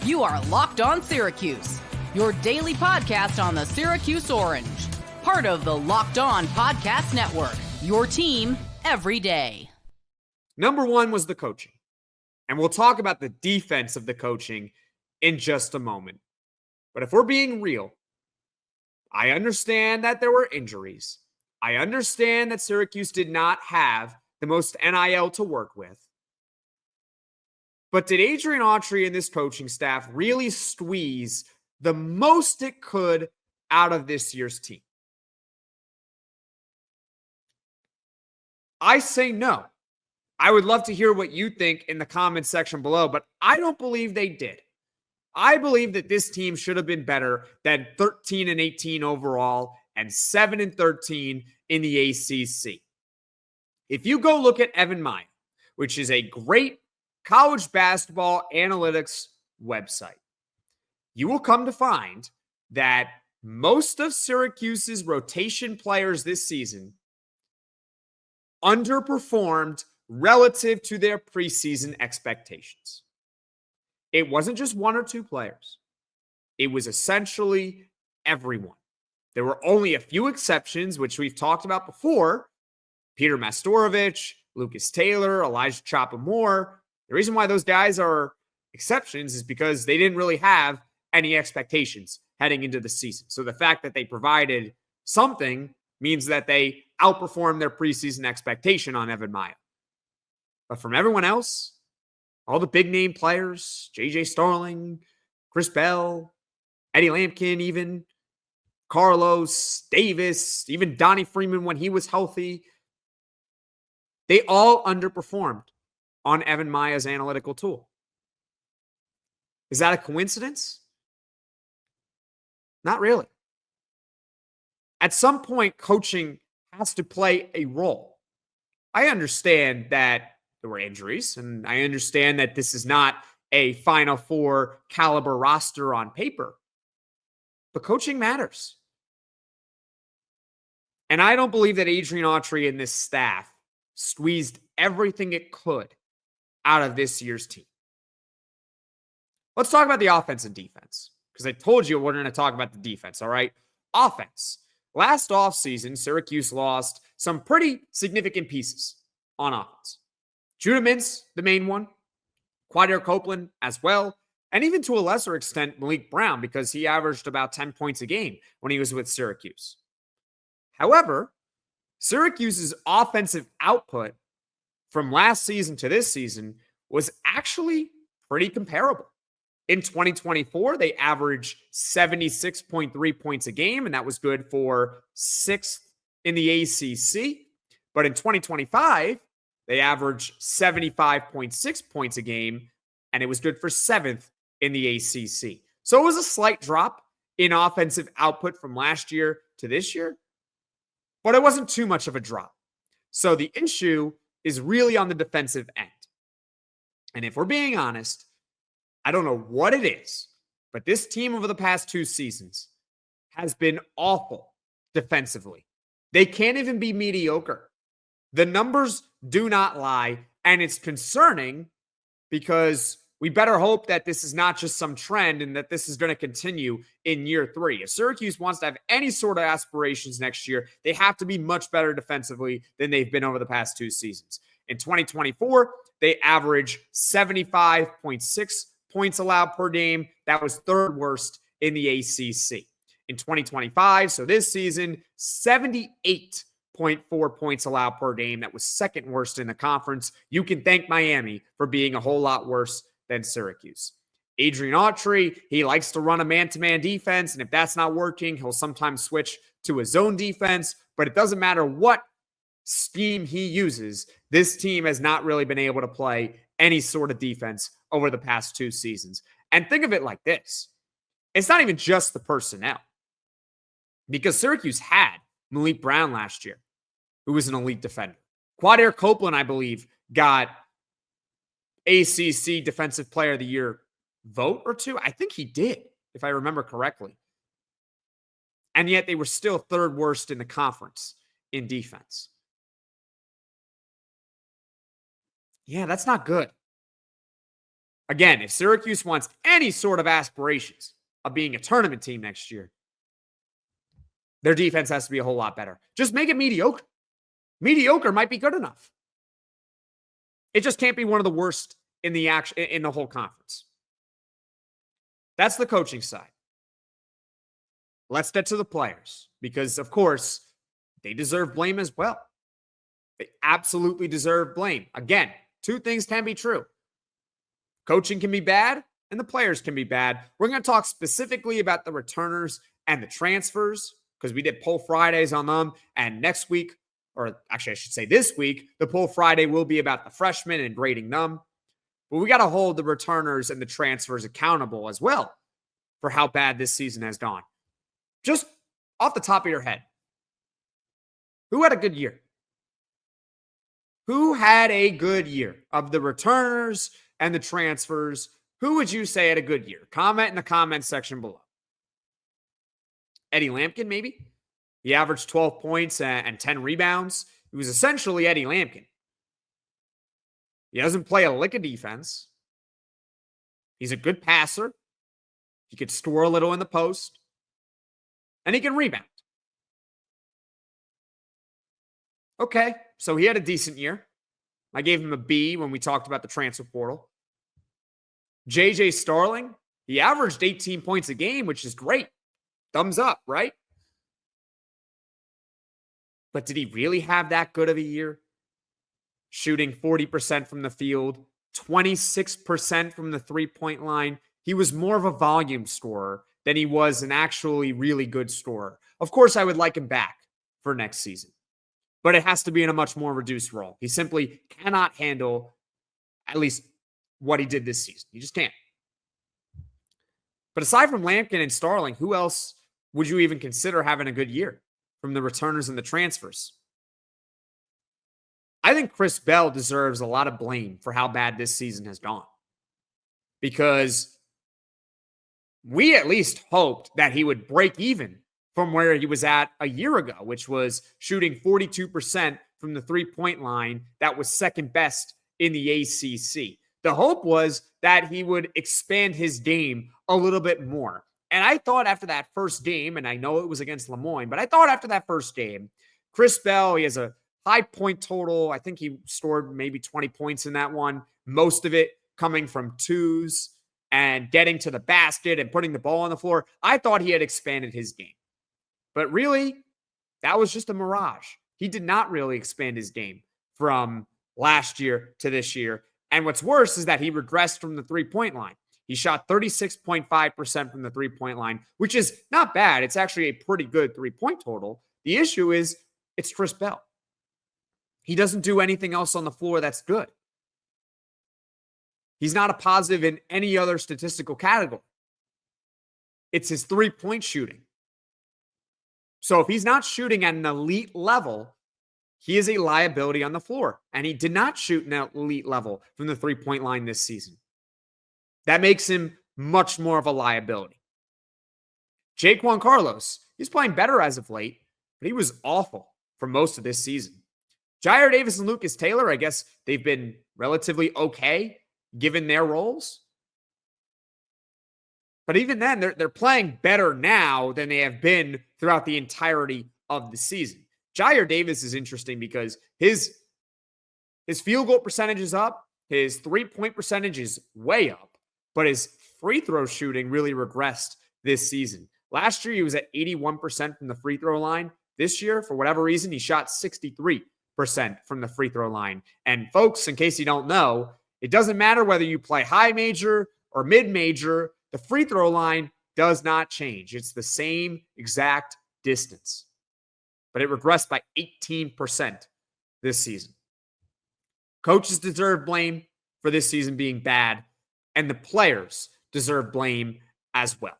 You are Locked On Syracuse, your daily podcast on the Syracuse Orange. Part of the Locked On Podcast Network, your team every day. Number one was the coaching. And we'll talk about the defense of the coaching in just a moment. But if we're being real, I understand that there were injuries. I understand that Syracuse did not have the most NIL to work with. But did Adrian Autry and this coaching staff really squeeze the most it could out of this year's team? I say no. I would love to hear what you think in the comments section below, but I don't believe they did. I believe that this team should have been better than 13-18 overall and 7-13 in the ACC. If you go look at Evan Maya, which is a great college basketball analytics website, you will come to find that most of Syracuse's rotation players this season underperformed relative to their preseason expectations. It wasn't just one or two players. It was essentially everyone. There were only a few exceptions, which we've talked about before. Peter Mastorovich, Lucas Taylor, Elijah Chapa-Moore. The reason why those guys are exceptions is because they didn't really have any expectations heading into the season. So the fact that they provided something means that they outperformed their preseason expectation on Evan Maya. But from everyone else, all the big name players, J.J. Starling, Chris Bell, Eddie Lampkin even, Carlos, Davis, even Donnie Freeman when he was healthy, they all underperformed on Evan Maya's analytical tool. Is that a coincidence? Not really. At some point, coaching has to play a role. I understand that there were injuries, and I understand that this is not a Final Four caliber roster on paper, but coaching matters. And I don't believe that Adrian Autry and this staff squeezed everything it could out of this year's team. Let's talk about the offense and defense, because I told you we're going to talk about the defense, all right? Offense. Last offseason, Syracuse lost some pretty significant pieces on offense. Judah Mintz, the main one. Quadir Copeland as well. And even to a lesser extent, Malik Brown, because he averaged about 10 points a game when he was with Syracuse. However, Syracuse's offensive output from last season to this season was actually pretty comparable. In 2024, they averaged 76.3 points a game, and that was good for 6th in the ACC. But in 2025, they averaged 75.6 points a game, and it was good for 7th in the ACC. So it was a slight drop in offensive output from last year to this year, but it wasn't too much of a drop. So the issue is really on the defensive end. And if we're being honest, I don't know what it is, but this team over the past 2 seasons has been awful defensively. They can't even be mediocre. The numbers do not lie, and it's concerning because we better hope that this is not just some trend and that this is going to continue in year 3. If Syracuse wants to have any sort of aspirations next year, they have to be much better defensively than they've been over the past 2 seasons. In 2024, they averaged 75.6 points allowed per game. That was 3rd worst in the ACC. In 2025, so this season, 78.4 points allowed per game. That was 2nd worst in the conference. You can thank Miami for being a whole lot worse than Syracuse. Adrian Autry, he likes to run a man-to-man defense, and if that's not working, he'll sometimes switch to a zone defense, but it doesn't matter what scheme he uses. This team has not really been able to play any sort of defense over the past 2 seasons. And think of it like this. It's not even just the personnel, because Syracuse had Malik Brown last year, who was an elite defender. Quadir Copeland, I believe, got ACC Defensive Player of the Year vote or 2. I think he did, if I remember correctly. And yet they were still 3rd worst in the conference in defense. Yeah, that's not good. Again, if Syracuse wants any sort of aspirations of being a tournament team next year, their defense has to be a whole lot better. Just make it mediocre. Mediocre might be good enough. It just can't be one of the worst in the whole conference. That's the coaching side. Let's get to the players because, of course, they deserve blame as well. They absolutely deserve blame. Again, two things can be true. Coaching can be bad and the players can be bad. We're going to talk specifically about the returners and the transfers because we did Poll Fridays on them. And next week, or actually I should say this week, the Poll Friday will be about the freshmen and grading them. But we got to hold the returners and the transfers accountable as well for how bad this season has gone. Just off the top of your head, who had a good year? Who had a good year of the returners and the transfers? Who would you say had a good year? Comment in the comments section below. Eddie Lampkin, maybe? He averaged 12 points and 10 rebounds. He was essentially Eddie Lampkin. He doesn't play a lick of defense. He's a good passer. He could score a little in the post. And he can rebound. Okay, so he had a decent year. I gave him a B when we talked about the transfer portal. JJ Starling, he averaged 18 points a game, which is great. Thumbs up, right? But did he really have that good of a year? Shooting 40% from the field, 26% from the three-point line. He was more of a volume scorer than he was an actually really good scorer. Of course, I would like him back for next season, but it has to be in a much more reduced role. He simply cannot handle at least what he did this season. He just can't. But aside from Lampkin and Starling, who else would you even consider having a good year from the returners and the transfers? I think Chris Bell deserves a lot of blame for how bad this season has gone. Because we at least hoped that he would break even from where he was at a year ago, which was shooting 42% from the three-point line. That was second best in the ACC. The hope was that he would expand his game a little bit more. And I thought after that first game, and I know it was against Lemoyne, but I thought after that first game, Chris Bell, he has a high point total. I think he scored maybe 20 points in that one. Most of it coming from twos and getting to the basket and putting the ball on the floor. I thought he had expanded his game. But really, that was just a mirage. He did not really expand his game from last year to this year. And what's worse is that he regressed from the three-point line. He shot 36.5% from the three-point line, which is not bad. It's actually a pretty good three-point total. The issue is it's Chris Bell. He doesn't do anything else on the floor that's good. He's not a positive in any other statistical category. It's his three-point shooting. So if he's not shooting at an elite level, he is a liability on the floor. And he did not shoot an elite level from the three-point line this season. That makes him much more of a liability. Jaquan Carlos, he's playing better as of late, but he was awful for most of this season. Jair Davis and Lucas Taylor, I guess they've been relatively okay given their roles. But even then, they're playing better now than they have been throughout the entirety of the season. Jair Davis is interesting because his field goal percentage is up, his three-point percentage is way up, but his free throw shooting really regressed this season. Last year, he was at 81% from the free throw line. This year, for whatever reason, he shot 63% from the free throw line. And folks, in case you don't know, it doesn't matter whether you play high major or mid major, the free throw line does not change. It's the same exact distance. But it regressed by 18% this season. Coaches deserve blame for this season being bad, and the players deserve blame as well.